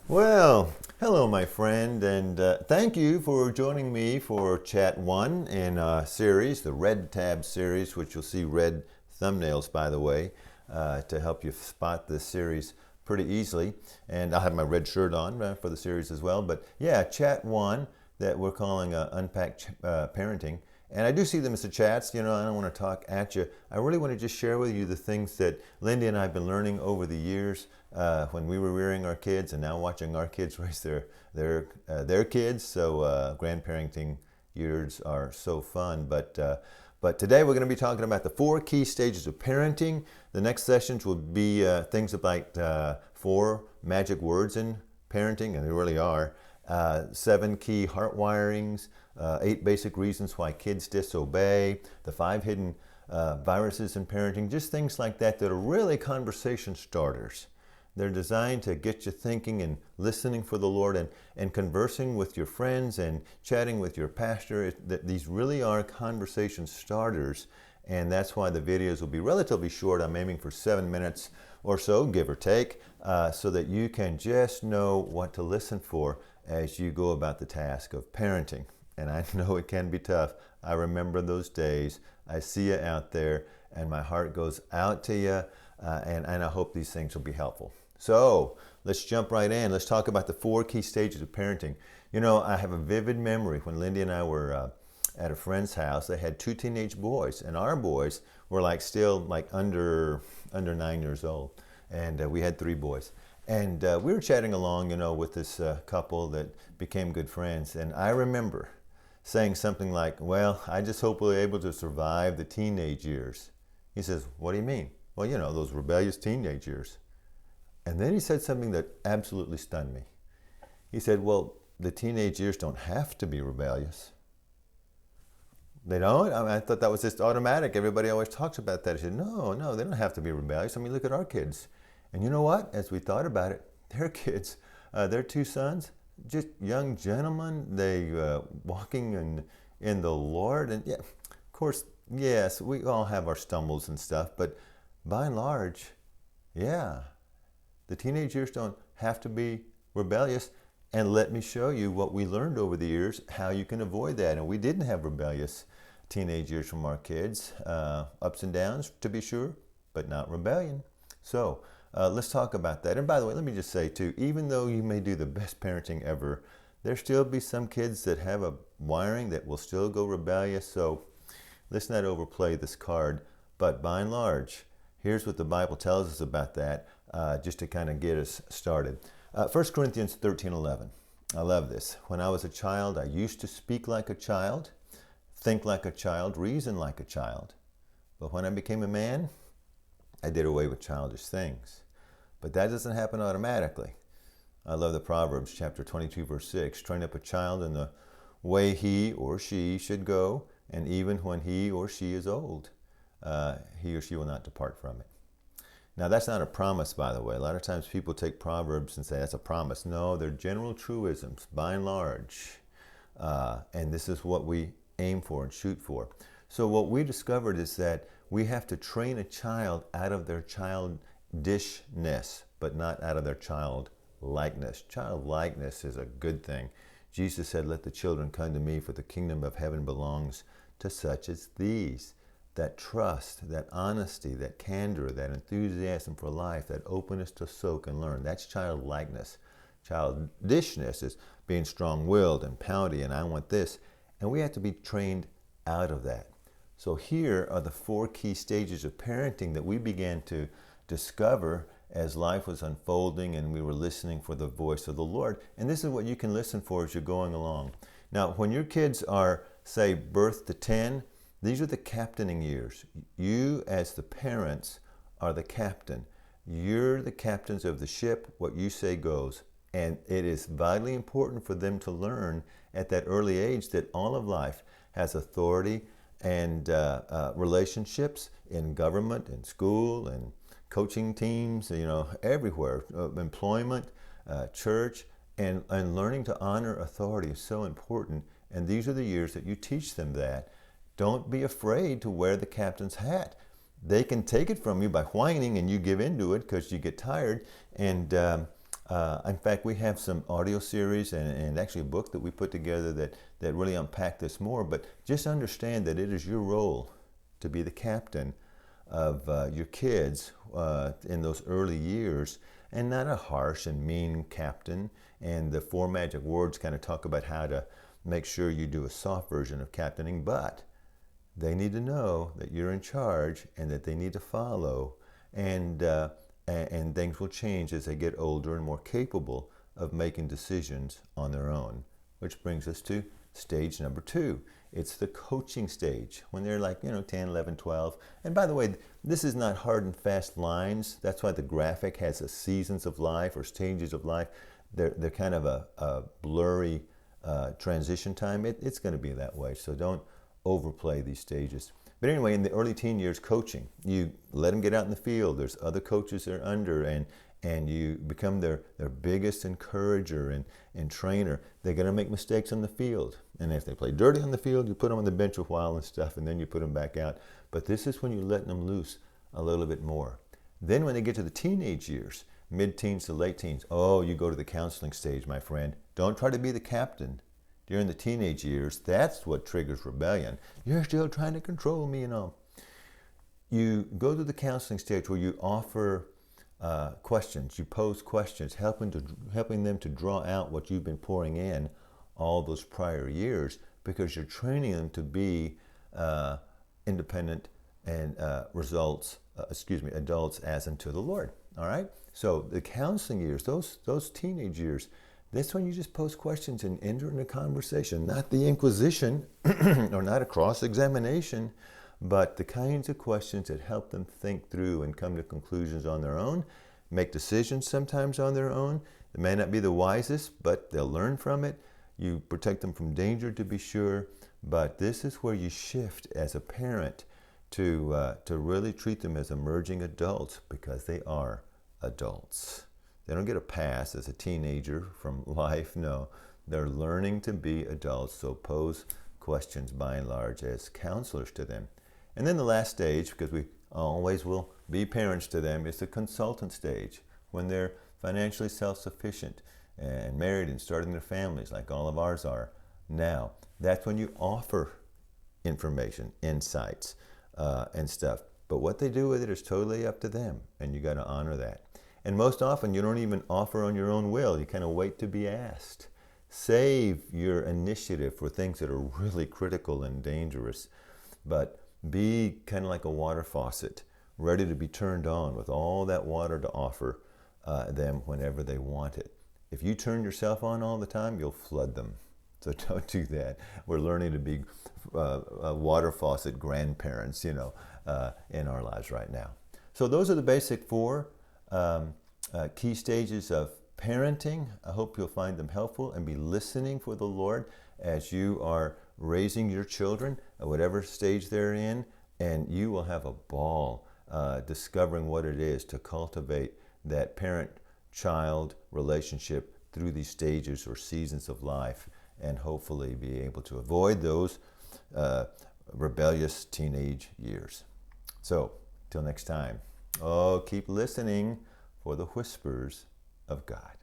Well, hello, my friend, and thank you for joining me for Chat 1 in a series, the Red Tab series, which you'll see red thumbnails, by the way, to help you spot this series pretty easily. And I'll have my red shirt on for the series as well. But yeah, Chat 1 that we're calling Unpacked Parenting. And I do see them as the chats. I don't want to talk at you. I really want to just share with you the things that Lindy and I have been learning over the years when we were rearing our kids, and now watching our kids raise their kids. So grandparenting years are so fun. But today we're going to be talking about the 4 key stages of parenting. The next sessions will be things about 4 magic words in parenting, and they really are. 7 key heart wirings, 8 basic reasons why kids disobey, the 5 hidden viruses in parenting, just things like that that are really conversation starters. They're designed to get you thinking and listening for the Lord and conversing with your friends and chatting with your pastor. These really are conversation starters, and that's why the videos will be relatively short. I'm aiming for 7 minutes or so, give or take, so that you can just know what to listen for as you go about the task of parenting. And I know it can be tough. I remember those days. I see you out there, and my heart goes out to you, and I hope these things will be helpful. So let's jump right in. Let's talk about the 4 key stages of parenting. I have a vivid memory when Lindy and I were at a friend's house. They had 2 teenage boys, and our boys were still under 9 years old, and we had 3 boys. And we were chatting along, with this couple that became good friends. And I remember saying something like, well, I just hope we're able to survive the teenage years. He says, what do you mean? Well, those rebellious teenage years. And then he said something that absolutely stunned me. He said, well, the teenage years don't have to be rebellious. They don't? I thought that was just automatic. Everybody always talks about that. He said, no, they don't have to be rebellious. I mean, look at our kids. And you know what? As we thought about it, their kids, their 2 sons, just young gentlemen, they walking in the Lord. And yeah, of course, yes, we all have our stumbles and stuff, but by and large, yeah, the teenage years don't have to be rebellious. And let me show you what we learned over the years, how you can avoid that. And we didn't have rebellious teenage years from our kids. Ups and downs, to be sure, but not rebellion. So let's talk about that. And by the way, let me just say, too, even though you may do the best parenting ever, there still be some kids that have a wiring that will still go rebellious. So let's not overplay this card. But by and large, here's what the Bible tells us about that, just to kind of get us started. 1 Corinthians 13:11. I love this. When I was a child, I used to speak like a child, think like a child, reason like a child. But when I became a man, I did away with childish things. But that doesn't happen automatically. I love the Proverbs chapter 22, verse 6. Train up a child in the way he or she should go, and even when he or she is old, he or she will not depart from it. Now, that's not a promise, by the way. A lot of times people take Proverbs and say that's a promise. No, they're general truisms, by and large. And this is what we aim for and shoot for. So what we discovered is that we have to train a child out of their childishness, but not out of their childlikeness. Childlikeness is a good thing. Jesus said, let the children come to me, for the kingdom of heaven belongs to such as these. That trust, that honesty, that candor, that enthusiasm for life, that openness to soak and learn, that's childlikeness. Childishness is being strong-willed and pouty, and I want this. And we have to be trained out of that. So here are the 4 key stages of parenting that we began to discover as life was unfolding and we were listening for the voice of the Lord. And this is what you can listen for as you're going along. Now, when your kids are, say, birth to 10, these are the captaining years. You, as the parents, are the captain. You're the captains of the ship. What you say goes. And it is vitally important for them to learn at that early age that all of life has authority and relationships in government, in school, and coaching teams, everywhere, employment, church, and learning to honor authority is so important. And these are the years that you teach them that. Don't be afraid to wear the captain's hat. They can take it from you by whining and you give in to it because you get tired. And In fact, we have some audio series and actually a book that we put together that really unpack this more. But just understand that it is your role to be the captain of your kids in those early years, and not a harsh and mean captain. And the four magic words kind of talk about how to make sure you do a soft version of captaining, but they need to know that you're in charge and that they need to follow, and things will change as they get older and more capable of making decisions on their own. Which brings us to stage number 2. It's the coaching stage, when they're like, 10, 11, 12. And by the way, this is not hard and fast lines. That's why the graphic has a seasons of life or stages of life. They're kind of a blurry transition time. It's going to be that way, so don't overplay these stages. But anyway, in the early teen years, coaching, you let them get out in the field. There's other coaches they're under, and you become their biggest encourager and trainer. They're going to make mistakes on the field. And if they play dirty on the field, you put them on the bench a while and stuff, and then you put them back out. But this is when you're letting them loose a little bit more. Then when they get to the teenage years, mid-teens to late teens, you go to the counseling stage, my friend. Don't try to be the captain during the teenage years. That's what triggers rebellion. You're still trying to control me and all. You go to the counseling stage where you offer questions, you pose questions, helping them to draw out what you've been pouring in all those prior years, because you're training them to be independent and adults as unto the Lord. All right? So the counseling years, those teenage years, that's when you just pose questions and enter into conversation, not the inquisition or not a cross-examination, but the kinds of questions that help them think through and come to conclusions on their own, make decisions sometimes on their own. It may not be the wisest, but they'll learn from it. You protect them from danger, to be sure, but this is where you shift as a parent to really treat them as emerging adults, because they are adults. They don't get a pass as a teenager from life. No, they're learning to be adults, so pose questions by and large as counselors to them. And then the last stage, because we always will be parents to them, is the consultant stage, when they're financially self-sufficient and married and starting their families like all of ours are now. That's when you offer information, insights, and stuff. But what they do with it is totally up to them, and you got to honor that. And most often, you don't even offer on your own will. You kind of wait to be asked. Save your initiative for things that are really critical and dangerous. But be kind of like a water faucet, ready to be turned on with all that water to offer them whenever they want it. If you turn yourself on all the time, you'll flood them. So don't do that. We're learning to be water faucet grandparents, in our lives right now. So those are the basic 4 key stages of parenting. I hope you'll find them helpful and be listening for the Lord as you are raising your children at whatever stage they're in, and you will have a ball discovering what it is to cultivate that parent-child relationship through these stages or seasons of life, and hopefully be able to avoid those rebellious teenage years. So, till next time. Keep listening for the whispers of God.